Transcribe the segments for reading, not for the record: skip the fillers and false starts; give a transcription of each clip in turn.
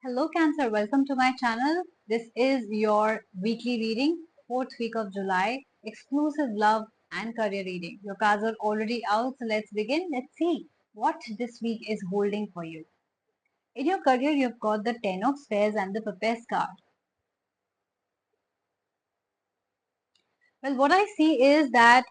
Hello Cancer, welcome to my channel. This is your weekly reading, 4th week of July, exclusive love and career reading. Your cards are already out, so let's begin. Let's see what this week is holding for you. In your career, you've got the 10 of Spades and the Papes card. Well, what I see is that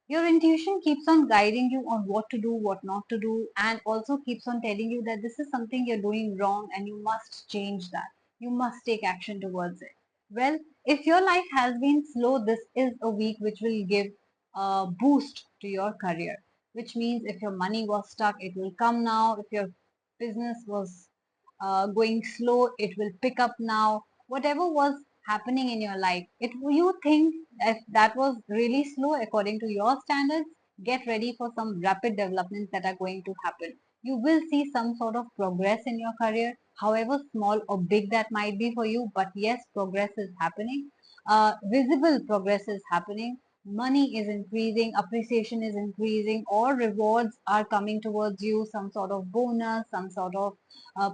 your intuition keeps on guiding you on what to do, what not to do, and also keeps on telling you that this is something you're doing wrong and you must change that. You must take action towards it. Well, if your life has been slow, this is a week which will give a boost to your career, which means if your money was stuck, it will come now. If your business was going slow, it will pick up now. Whatever was happening in your life, it you think if that was really slow according to your standards, get ready for some rapid developments that are going to happen. You will see some sort of progress in your career, however small or big that might be for you, but yes, progress is happening. Visible progress is happening. Money is increasing, appreciation is increasing, or rewards are coming towards you, some sort of bonus, some sort of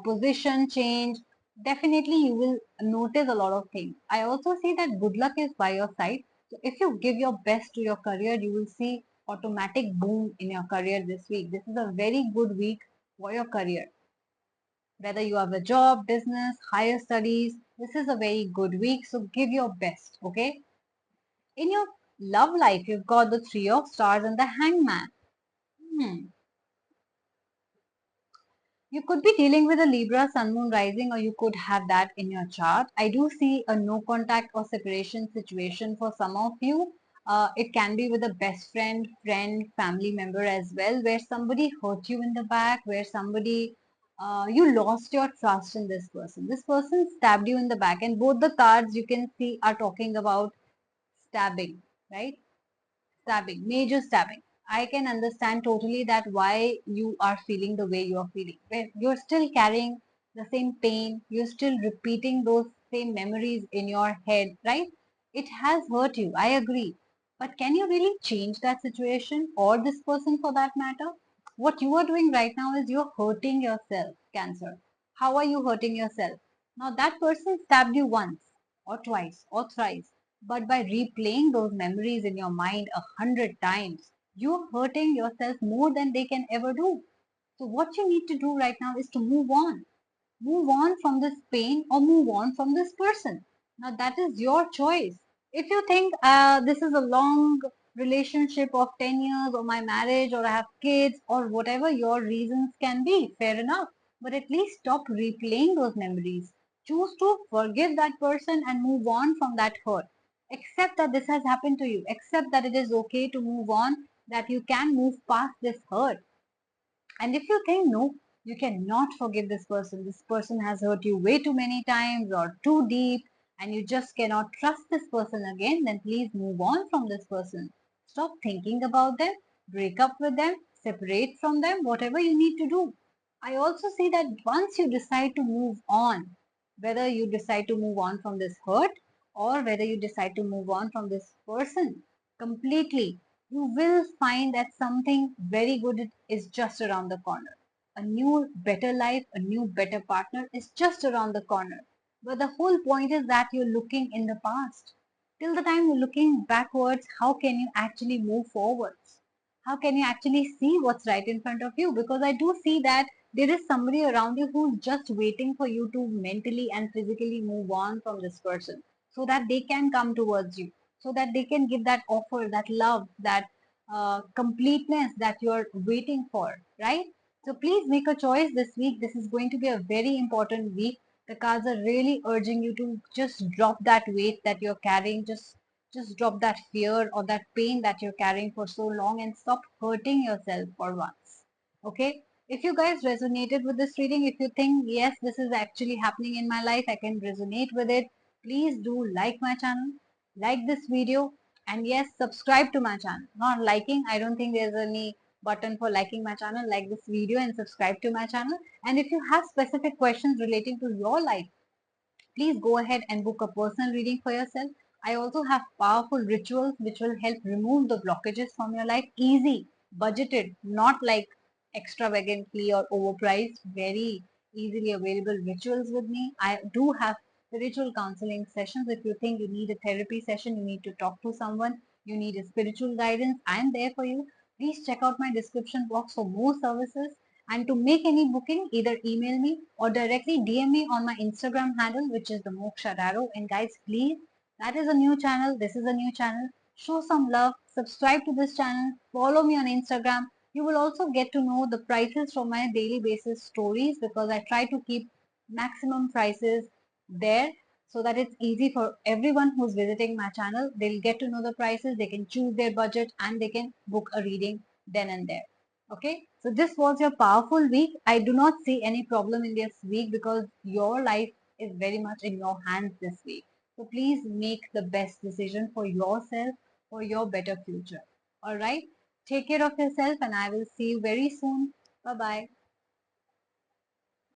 position change. Definitely you will notice a lot of things. I also see that good luck is by your side. So if you give your best to your career, you will see automatic boom in your career this week. This is a very good week for your career. Whether you have a job, business, higher studies, this is a very good week. So give your best, okay? In your love life, you've got the Three of Stars and the Hangman. Hmm. You could be dealing with a Libra Sun Moon rising, or you could have that in your chart. I do see a no contact or separation situation for some of you. It can be with a best friend, family member as well, where somebody hurt you in the back, where somebody you lost your trust in this person. This person stabbed you in the back, and both the cards you can see are talking about stabbing, right? Stabbing, major stabbing. I can understand totally that why you are feeling the way you are feeling. When you're still carrying the same pain, you're still repeating those same memories in your head, right? It has hurt you, I agree. But can you really change that situation or this person for that matter? What you are doing right now is you're hurting yourself, Cancer. How are you hurting yourself? Now, that person stabbed you once, or twice, or thrice. But by replaying those memories in your mind 100 times, you're hurting yourself more than they can ever do. So what you need to do right now is to move on. Move on from this pain or move on from this person. Now that is your choice. If you think this is a long relationship of 10 years or my marriage or I have kids or whatever your reasons can be, fair enough. But at least stop replaying those memories. Choose to forgive that person and move on from that hurt. Accept that this has happened to you. Accept that it is okay to move on, that you can move past this hurt. And if you think, no, you cannot forgive this person has hurt you way too many times or too deep, and you just cannot trust this person again, then please move on from this person. Stop thinking about them, break up with them, separate from them, whatever you need to do. I also see that once you decide to move on, whether you decide to move on from this hurt or whether you decide to move on from this person completely, you will find that something very good is just around the corner. A new, better life, a new, better partner is just around the corner. But the whole point is that you're looking in the past. Till the time you're looking backwards, how can you actually move forwards? How can you actually see what's right in front of you? Because I do see that there is somebody around you who's just waiting for you to mentally and physically move on from this person so that they can come towards you, so that they can give that offer, that love, that completeness that you're waiting for, right? So please make a choice this week. This is going to be a very important week. The cards are really urging you to just drop that weight that you're carrying. Just drop that fear or that pain that you're carrying for so long and stop hurting yourself for once. Okay? If you guys resonated with this reading, if you think, yes, this is actually happening in my life, I can resonate with it, please do like my channel, like this video, and yes, subscribe to my channel. Not liking, I don't think there's any button for liking my channel. Like this video and subscribe to my channel. And if you have specific questions relating to your life, please go ahead and book a personal reading for yourself. I also have powerful rituals which will help remove the blockages from your life. Easy, budgeted, not like extravagantly or overpriced. Very easily available rituals with me. I do have spiritual counseling sessions. If you think you need a therapy session, you need to talk to someone, you need a spiritual guidance, I am there for you. Please check out my description box for more services. And to make any booking, either email me or directly DM me on my Instagram handle, which is the Moksha Darrow. And guys, please, that is a new channel. This is a new channel. Show some love. Subscribe to this channel. Follow me on Instagram. You will also get to know the prices from my daily basis stories because I try to keep maximum prices there so that it's easy for everyone who's visiting my channel. They'll get to know the prices, they can choose their budget and they can book a reading then and there. Okay, so this was your powerful week. I do not see any problem in this week because your life is very much in your hands this week. So please make the best decision for yourself, for your better future. All right. Take care of yourself and I will see you very soon. Bye bye.